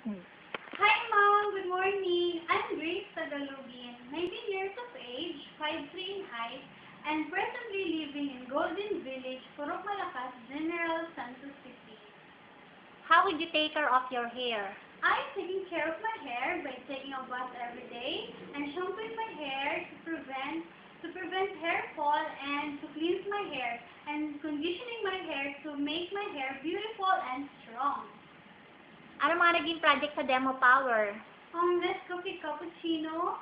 Hi, Mom. Good morning. I'm Grace Tagalogin, 19 years of age, 5'3" in height, and presently living in Golden Village, Purok Malakas, General Santos City. How would you take care of your hair? I'm taking care of my hair by taking a bath every day and shampooing my hair to prevent hair fall and to cleanse my hair and conditioning my hair to make my hair beautiful and strong. Ano mga naging project sa Demo Power? Nescafe Cappuccino,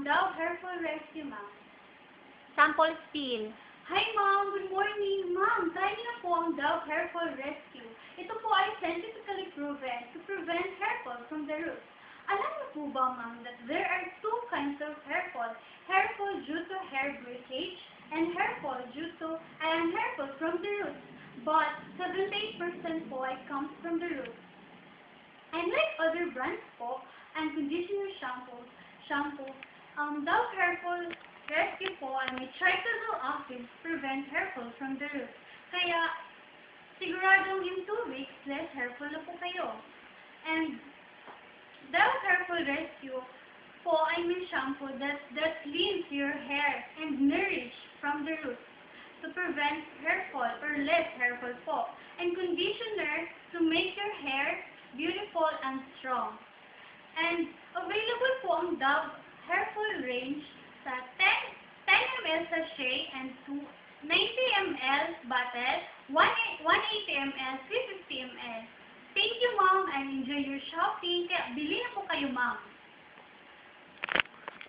Dove Hair Fall Rescue, Ma'am. Sample spill. Hi, Mom. Good morning. Ma'am, try niyo na po ang Dove Hair Fall Rescue. Ito po ay scientifically proven to prevent hair fall from the roots. Alam niyo po ba, Ma'am, that there are two kinds of hair fall due to hair breakage and hair fall from the roots. But 78% po ay comes from the roots. And like other brands po, and conditioner shampoo, Dove Hair Fall Rescue po ay may triazole acid to prevent hair fall from the roots. Kaya, siguradong in 2 weeks, less hair fall na po kayo. And Dove Hair Fall Rescue po ay may shampoo that cleans your hair and nourish from the roots to prevent hair fall or less hair fall po. And conditioner to make your hair beautiful and strong. And available po ang Dove Hair Fall range sa 10 ml sachet and 90 ml bottle, 180 ml, 350 ml. Thank you, Mom, and enjoy your shopping. Kaya bili na po kayo, Mom.